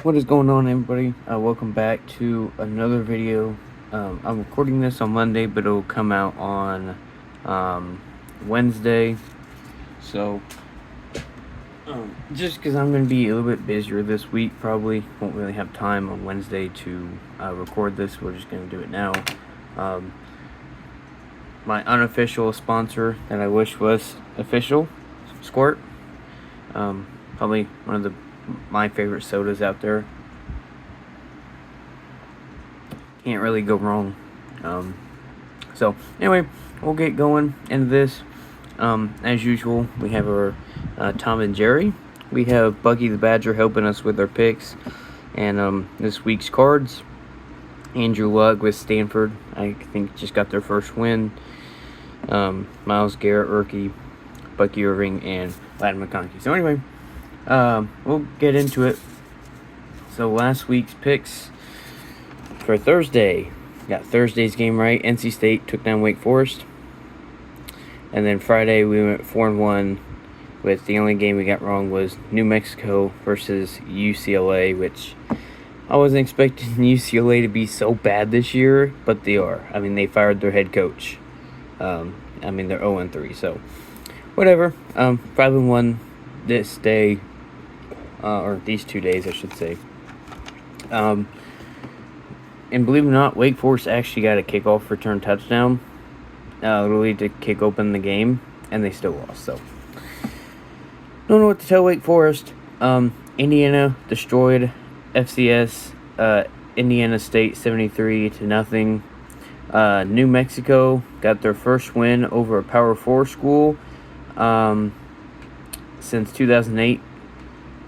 What is going on, everybody? Welcome back to another video. I'm recording this on Monday, but it'll come out on Wednesday. So, just because I'm going to be a little bit busier this week, probably won't really have time on Wednesday to record this. We're just going to do it now. My unofficial sponsor that I wish was official, Squirt. Probably one of my favorite sodas out there. Can't really go wrong. So anyway, we'll get going into this. As usual, we have our Tom and Jerry. We have Bucky the Badger helping us with our picks, and this week's cards. Andrew Luck with Stanford, I think, just got their first win. Miles Garrett, rookie, Bucky Irving, and Ladd McConkey. So anyway, we'll get into it. So last week's picks for Thursday, got Thursday's game right. NC State took down Wake Forest. And then Friday we went 4-1 with the only game we got wrong was New Mexico versus UCLA, which I wasn't expecting UCLA to be so bad this year, but they are. I mean, they fired their head coach. They're 0-3, so whatever. Probably won this day, or these 2 days, I should say. And believe it or not, Wake Forest actually got a kickoff return touchdown, literally to kick open the game, and they still lost. So, don't know what to tell Wake Forest. Indiana destroyed FCS, Indiana State 73-0. New Mexico got their first win over a Power 4 school since 2008.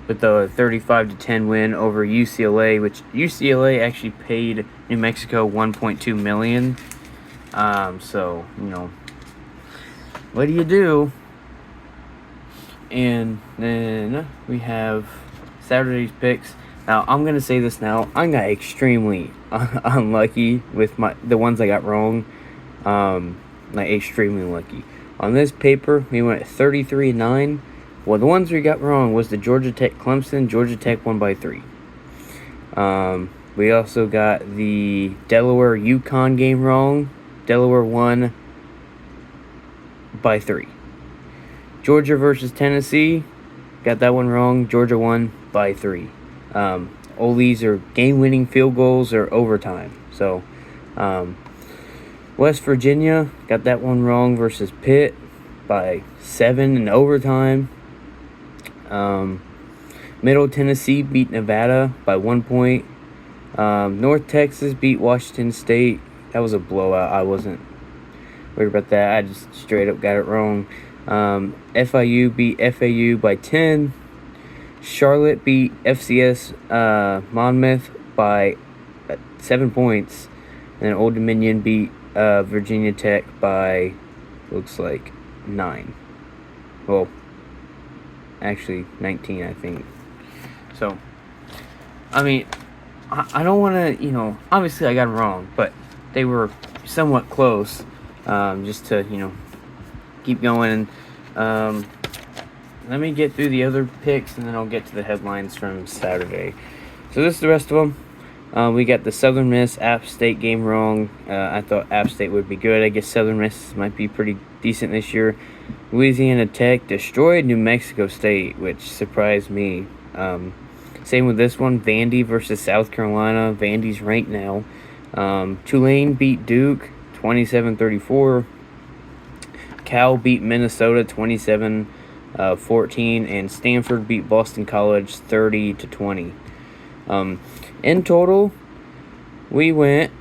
With a 35-10 win over UCLA, which UCLA actually paid New Mexico $1.2 million. So what do you do? And then we have Saturday's picks. Now I'm gonna say this now. I got extremely unlucky with the ones I got wrong. Extremely lucky. On this paper, we went 33-9. Well, the ones we got wrong was the Georgia Tech Clemson. Georgia Tech won by 3. We also got the Delaware UConn game wrong. Delaware won by 3. Georgia versus Tennessee, got that one wrong. Georgia won by 3. All these are game-winning field goals or overtime. So, West Virginia got that one wrong versus Pitt by 7 in overtime. Middle Tennessee beat Nevada by 1 point. North Texas beat Washington State. That was a blowout. I wasn't worried about that. I just straight up got it wrong. FIU beat FAU by 10. Charlotte beat FCS Monmouth by 7 points. And then Old Dominion beat Virginia Tech by, looks like, 9. Well, actually 19, I think. So, I mean, I don't want to, obviously I got them wrong, but they were somewhat close, just to, keep going. Let me get through the other picks, and then I'll get to the headlines from Saturday. So this is the rest of them. We got the Southern Miss App State game wrong. I thought App State would be good. I guess Southern Miss might be pretty decent this year. Louisiana Tech destroyed New Mexico State, which surprised me. Same with this one, Vandy versus South Carolina. Vandy's ranked now. Tulane beat Duke 27-34. Cal beat Minnesota 27-14, and Stanford beat Boston College 30-20. In total, we went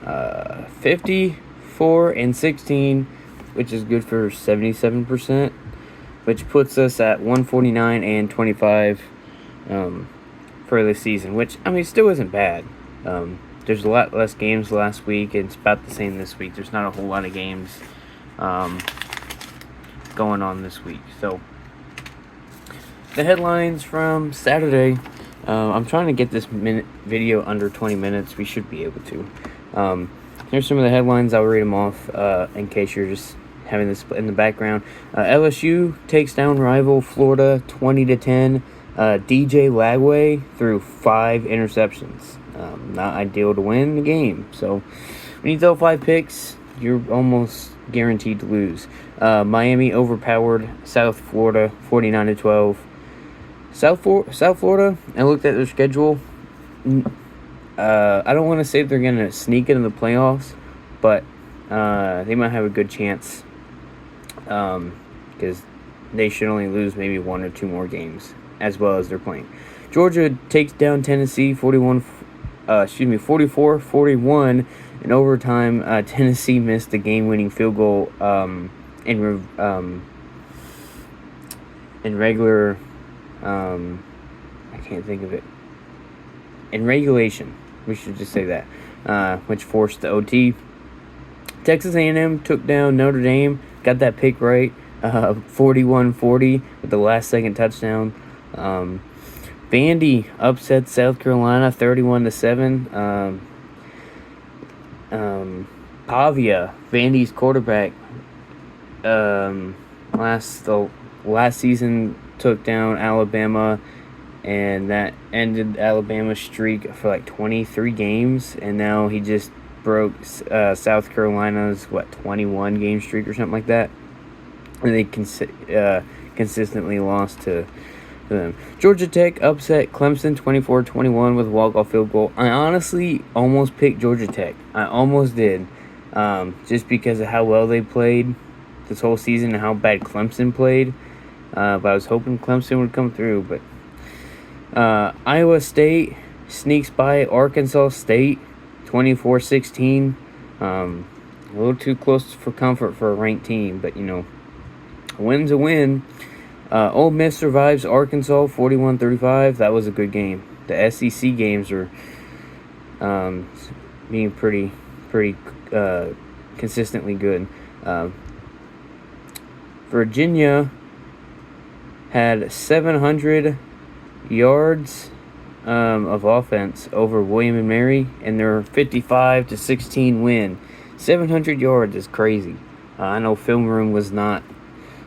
54-16, which is good for 77%, which puts us at 149-25 for the season, which, I mean, still isn't bad. There's a lot less games last week, and it's about the same this week. There's not a whole lot of games going on this week. So, the headlines from Saturday. I'm trying to get this video under 20 minutes. We should be able to. Here's some of the headlines. I'll read them off in case you're just having this in the background. LSU takes down rival Florida 20-10. DJ Lagway threw 5 interceptions. Not ideal to win the game. So when you throw 5 picks, you're almost guaranteed to lose. Miami overpowered South Florida 49-12. South Florida, I looked at their schedule. I don't want to say they're going to sneak into the playoffs, but they might have a good chance because they should only lose maybe 1 or 2 more games as well as they're playing. Georgia takes down Tennessee 44-41 in overtime. Tennessee missed the game-winning field goal in regular. I can't think of it. In regulation, we should just say that, which forced the OT. Texas A&M took down Notre Dame, got that pick right, 41-40 with the last-second touchdown. Vandy upset South Carolina 31-7. Pavia, Vandy's quarterback, last season took down Alabama, and that ended Alabama's streak for like 23 games, and now he just broke South Carolina's 21 game streak or something like that, and they consistently lost to them. Georgia Tech upset Clemson 24-21 with a walk-off field goal. I honestly almost picked Georgia Tech. I almost did, just because of how well they played this whole season and how bad Clemson played. But I was hoping Clemson would come through. But Iowa State sneaks by Arkansas State 24-16. A little too close for comfort for a ranked team, but a win's a win. Ole Miss survives Arkansas 41-35. That was a good game. The SEC games are being pretty consistently good. Virginia had 700 yards of offense over William & Mary in their 55-16 win. 700 yards is crazy. I know film room is not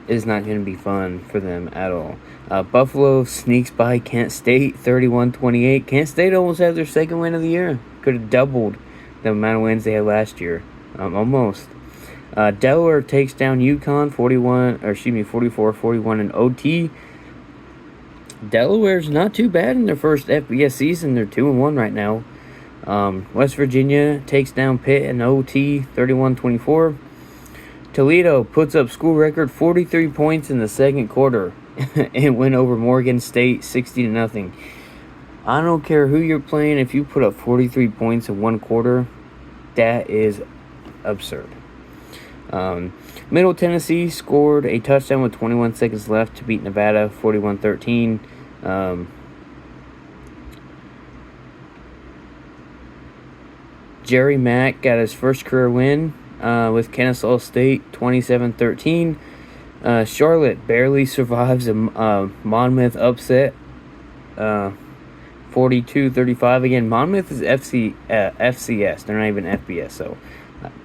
going to be fun for them at all. Buffalo sneaks by Kent State 31-28. Kent State almost had their second win of the year. Could have doubled the amount of wins they had last year. Almost. Delaware takes down UConn 44-41 in OT. Delaware's not too bad in their first FBS season. They're 2-1 right now. West Virginia takes down Pitt in OT 31-24. Toledo puts up school record 43 points in the second quarter and win over Morgan State 60-0. I don't care who you're playing. If you put up 43 points in one quarter, that is absurd. Middle Tennessee scored a touchdown with 21 seconds left to beat Nevada 41-13. Jerry Mack got his first career win with Kennesaw State 27-13. Charlotte barely survives a Monmouth upset 42-35. Again, Monmouth is FCS. They're not even FBS, so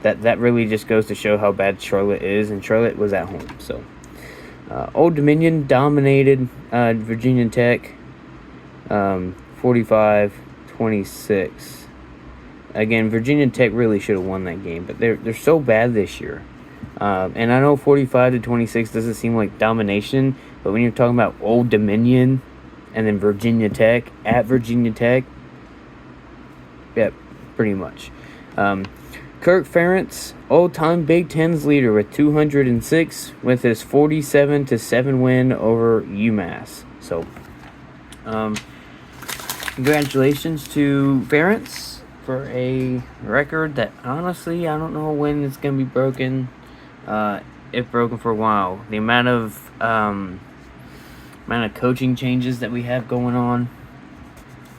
that really just goes to show how bad Charlotte is, and Charlotte was at home. So Old Dominion dominated Virginia Tech 45-26. Again, Virginia Tech really should have won that game, but they're so bad this year. And I know 45-26 doesn't seem like domination, but when you're talking about Old Dominion and then Virginia Tech at Virginia Tech, yeah, pretty much. Kirk Ferentz, all-time Big Ten's leader with 206 with his 47-7 win over UMass. So, congratulations to Ferentz for a record that honestly I don't know when it's gonna be broken. If broken for a while. The amount of coaching changes that we have going on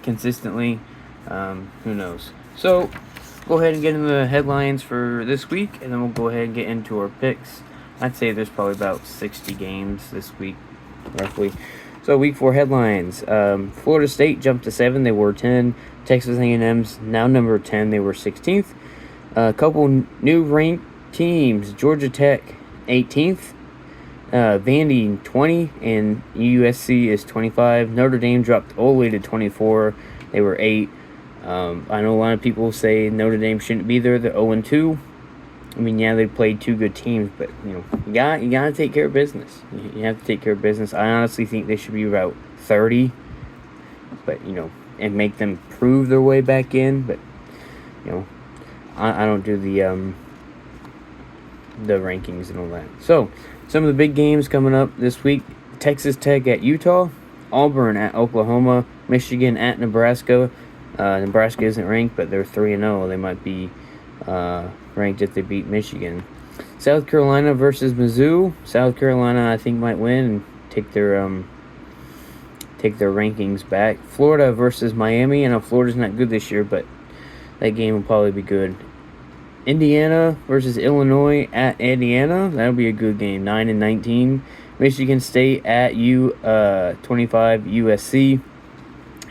consistently, who knows? So go ahead and get into the headlines for this week, and then we'll go ahead and get into our picks. I'd say there's probably about 60 games this week, roughly. So week 4 headlines. Florida State jumped to 7. They were 10. Texas A&M's now number 10. They were 16th. A couple new ranked teams. Georgia Tech, 18th. Vandy 20 and USC is 25. Notre Dame dropped all the way to 24. They were 8. I know a lot of people say Notre Dame shouldn't be there. They're 0-2. I mean, yeah, they played 2 good teams, but you gotta take care of business. You have to take care of business. I honestly think they should be about 30, but and make them prove their way back in. But I don't do the rankings and all that. So some of the big games coming up this week: Texas Tech at Utah, Auburn at Oklahoma, Michigan at Nebraska. Nebraska isn't ranked, but they're 3-0. They might be ranked if they beat Michigan. South Carolina versus Mizzou. South Carolina, I think, might win and take their rankings back. Florida versus Miami. I know Florida's not good this year, but that game will probably be good. Indiana versus Illinois at Indiana. That'll be a good game. 9-19. Michigan State at 25 USC.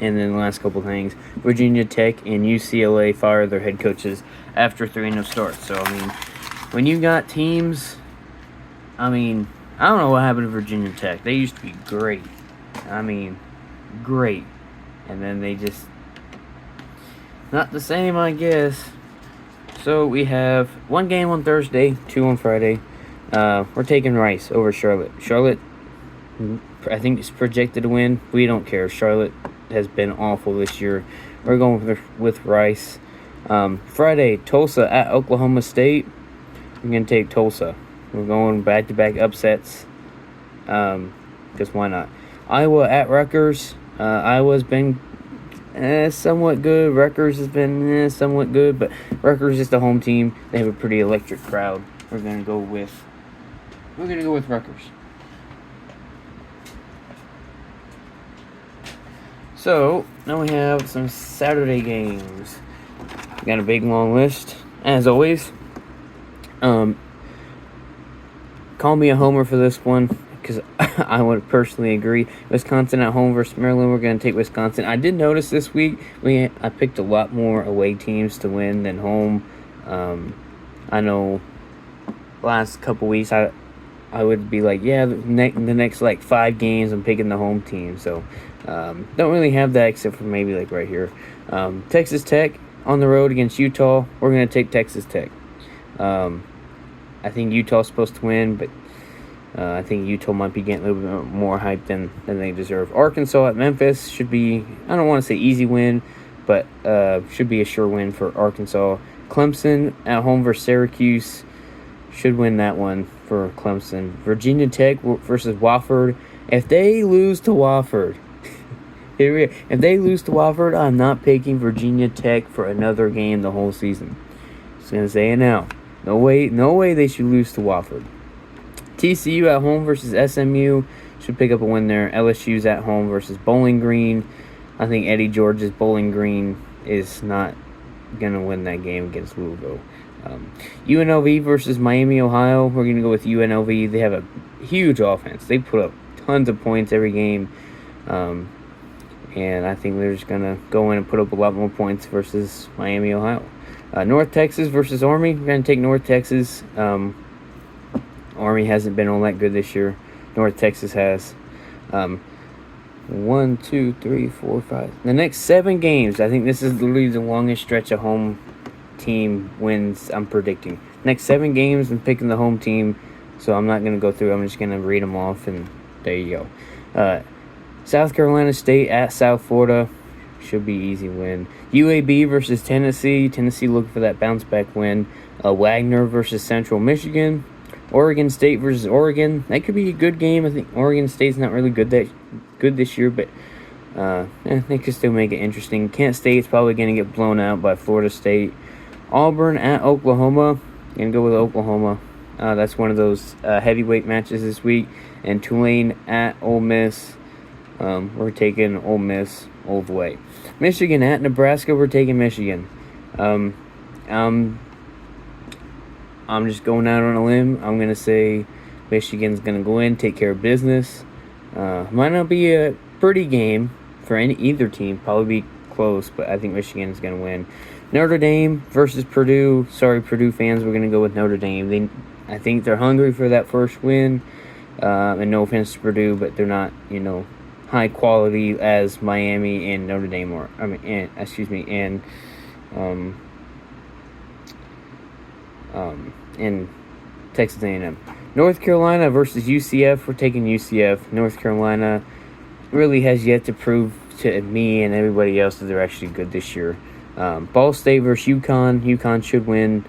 And then the last couple things, Virginia Tech and UCLA fired their head coaches after 3-0 starts. So, I mean, when you got teams, I don't know what happened to Virginia Tech. They used to be great. Great. And then they just, not the same, I guess. So, we have 1 game on Thursday, 2 on Friday. We're taking Rice over Charlotte. Charlotte, I think, is projected to win. We don't care. Charlotte has been awful this year. We're going with Rice. Friday, Tulsa at Oklahoma State. I'm going to take Tulsa. We're going back-to-back upsets. Because why not? Iowa at Rutgers. Iowa's been somewhat good. Rutgers has been somewhat good. But Rutgers is the home team. They have a pretty electric crowd. We're going to go with Rutgers. So, now we have some Saturday games. We got a big, long list, as always. Call me a homer for this one, because I would personally agree. Wisconsin at home versus Maryland. We're going to take Wisconsin. I did notice this week, I picked a lot more away teams to win than home. I know last couple weeks, I would be like, the next 5 games, I'm picking the home team. So, don't really have that except for maybe right here. Texas Tech on the road against Utah. We're going to take Texas Tech. I think Utah's supposed to win, but I think Utah might be getting a little bit more hype than they deserve. Arkansas at Memphis should be, I don't want to say easy win, but should be a sure win for Arkansas. Clemson at home versus Syracuse. Should win that one for Clemson. Virginia Tech versus Wofford. If they lose to Wofford, I'm not picking Virginia Tech for another game the whole season. Just gonna say it now. No way they should lose to Wofford. TCU at home versus SMU. Should pick up a win there. LSU's at home versus Bowling Green. I think Eddie George's Bowling Green is not gonna win that game against Louisville. UNLV versus Miami, Ohio. We're going to go with UNLV. They have a huge offense. They put up tons of points every game. And I think they're just going to go in and put up a lot more points versus Miami, Ohio. North Texas versus Army. We're going to take North Texas. Army hasn't been all that good this year. North Texas has. 1, 2, 3, 4, 5. The next 7 games, I think this is literally the longest stretch of home team wins I'm predicting. Next 7 games, I'm picking the home team, so I'm not going to go through. I'm just going to read them off, and there you go. South Carolina State at South Florida. Should be easy win. UAB versus Tennessee. Tennessee looking for that bounce-back win. Wagner versus Central Michigan. Oregon State versus Oregon. That could be a good game. I think Oregon State's not really good this year, but they could still make it interesting. Kent State's probably going to get blown out by Florida State. Auburn at Oklahoma. Going to go with Oklahoma. That's one of those heavyweight matches this week. And Tulane at Ole Miss. We're taking Ole Miss all the way. Michigan at Nebraska. We're taking Michigan. I'm just going out on a limb. I'm going to say Michigan's going to go in, take care of business. Might not be a pretty game for either team. Probably be close, but I think Michigan's going to win. Notre Dame versus Purdue. Sorry, Purdue fans. We're going to go with Notre Dame. I think they're hungry for that first win. And no offense to Purdue, but they're not, high quality as Miami and Notre Dame are. Um, and Texas A&M. North Carolina versus UCF. We're taking UCF. North Carolina really has yet to prove to me and everybody else that they're actually good this year. Ball State versus UConn. UConn should win.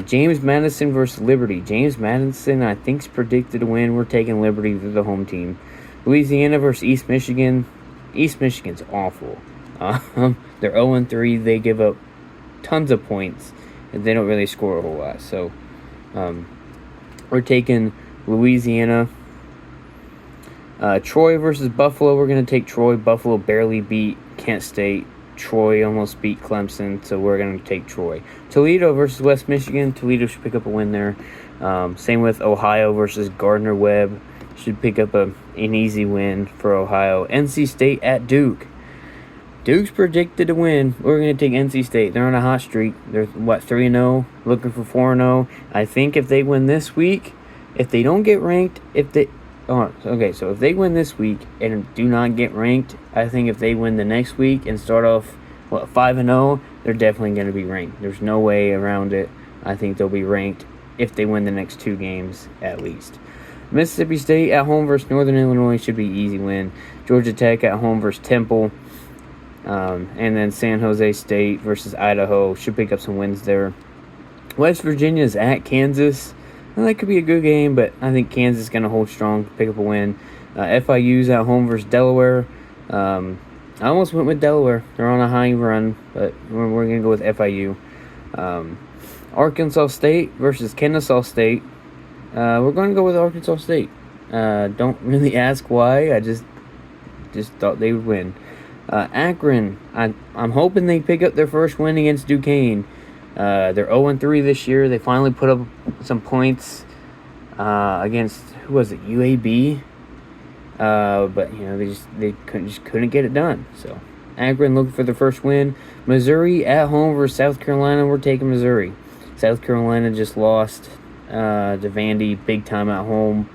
James Madison versus Liberty. James Madison, I think, is predicted to win. We're taking Liberty. They're the home team. Louisiana versus East Michigan. East Michigan's awful. They're 0-3. They give up tons of points, and they don't really score a whole lot. So, we're taking Louisiana. Troy versus Buffalo. We're going to take Troy. Buffalo barely beat Kent State. Troy almost beat Clemson, so we're going to take Troy. Toledo versus West Michigan. Toledo should pick up a win there. Same with Ohio versus Gardner-Webb. Should pick up an easy win for Ohio. NC State at Duke. Duke's predicted to win. We're going to take NC State. They're on a hot streak. They're, 3-0, looking for 4-0. I think if they win this week, if they don't get ranked, so if they win this week and do not get ranked, I think if they win the next week and start off 5-0, they're definitely going to be ranked. There's no way around it. I think they'll be ranked if they win the next 2 games at least. Mississippi State at home versus Northern Illinois should be an easy win. Georgia Tech at home versus Temple. And then San Jose State versus Idaho should pick up some wins there. West Virginia is at Kansas. Well, that could be a good game, but I think Kansas is going to hold strong, pick up a win. FIU's at home versus Delaware. I almost went with Delaware. They're on a high run, but we're going to go with FIU. Arkansas State versus Kennesaw State. We're going to go with Arkansas State. Don't really ask why. I just thought they would win. Akron, I'm hoping they pick up their first win against Duquesne. They're 0-3 this year. They finally put up some points against, who was it, UAB? But they couldn't get it done. So Akron looking for the first win. Missouri at home versus South Carolina. We're taking Missouri. South Carolina just lost to Vandy big time at home.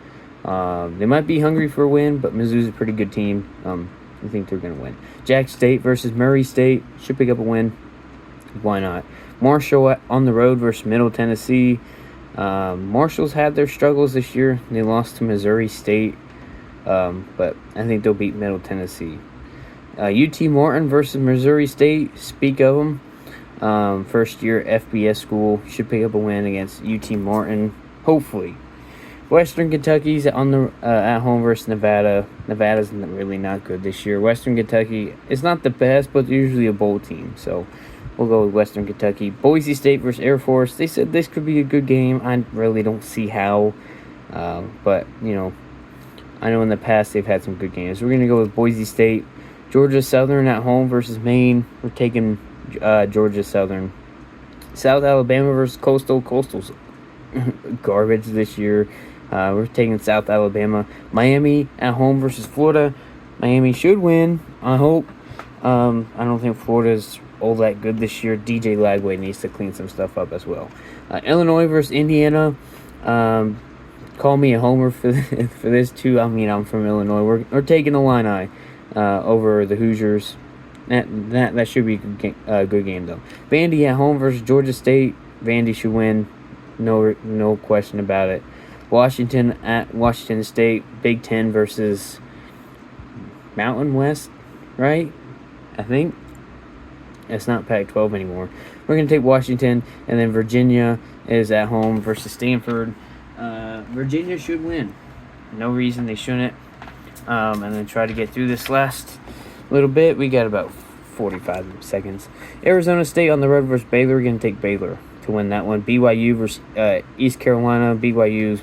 They might be hungry for a win, but Mizzou's a pretty good team. I think they're going to win. Jack State versus Murray State should pick up a win. Why not? Marshall on the road versus Middle Tennessee. Marshall's had their struggles this year. They lost to Missouri State, but I think they'll beat Middle Tennessee. UT Martin versus Missouri State. Speak of them. First year FBS school should pick up a win against UT Martin. Hopefully. Western Kentucky's on the at home versus Nevada. Nevada's really not good this year. Western Kentucky is not the best, but usually a bowl team. So we'll go with Western Kentucky. Boise State versus Air Force. They said this could be a good game. I really don't see how. But, I know in the past they've had some good games. We're going to go with Boise State. Georgia Southern at home versus Maine. We're taking Georgia Southern. South Alabama versus Coastal. Coastal's garbage this year. We're taking South Alabama. Miami at home versus Florida. Miami should win, I hope. I don't think Florida's all that good this year. DJ Lagway needs to clean some stuff up as well. Illinois versus Indiana. Call me a homer for this too. I mean, I'm from Illinois. We're taking the Illini over the Hoosiers. That should be a good game though. Vandy at home versus Georgia State. Vandy should win. No question about it. Washington at Washington State. Big Ten versus Mountain West, right? I think. It's not Pac-12 anymore. We're going to take Washington, and then Virginia is at home versus Stanford. Virginia should win. No reason they shouldn't. And then try to get through this last little bit. We got about 45 seconds. Arizona State on the road versus Baylor. We're going to take Baylor to win that one. BYU versus East Carolina. BYU's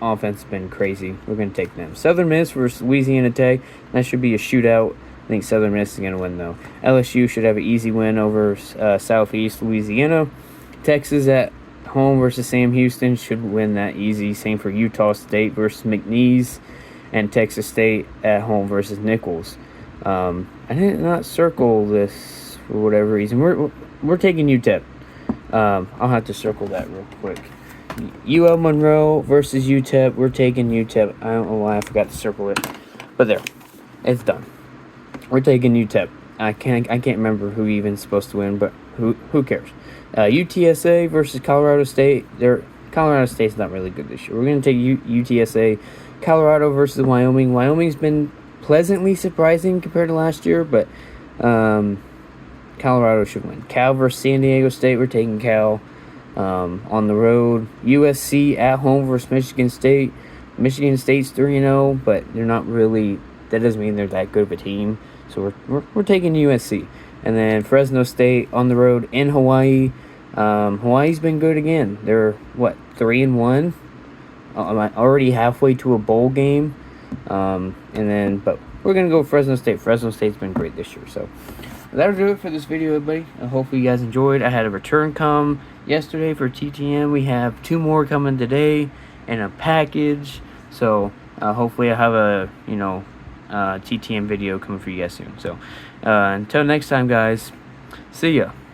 offense has been crazy. We're going to take them. Southern Miss versus Louisiana Tech. That should be a shootout. I think Southern Miss is going to win, though. LSU should have an easy win over Southeast Louisiana. Texas at home versus Sam Houston should win that easy. Same for Utah State versus McNeese. And Texas State at home versus Nichols. I did not circle this for whatever reason. We're taking UTEP. I'll have to circle that real quick. UL Monroe versus UTEP. We're taking UTEP. I don't know why I forgot to circle it, but there, it's done. We're taking UTEP. I can't remember who even's supposed to win, but who cares? UTSA versus Colorado State. Colorado State's not really good this year. We're gonna take UTSA. Colorado versus Wyoming. Wyoming's been pleasantly surprising compared to last year, but Colorado should win. Cal versus San Diego State. We're taking Cal. On the road, USC at home versus Michigan State. Michigan State's 3-0, but they're not really. That doesn't mean they're that good of a team. So we're taking USC. And then Fresno State on the road in Hawaii. Hawaii's been good again. They're 3-1. Already halfway to a bowl game. But we're gonna go Fresno State. Fresno State's been great this year. So that'll do it for this video, everybody. Hopefully you guys enjoyed. I had a return come yesterday for TTM. We have 2 more coming today and a package. So hopefully I have a TTM video coming for you guys soon. So until next time, guys, see ya.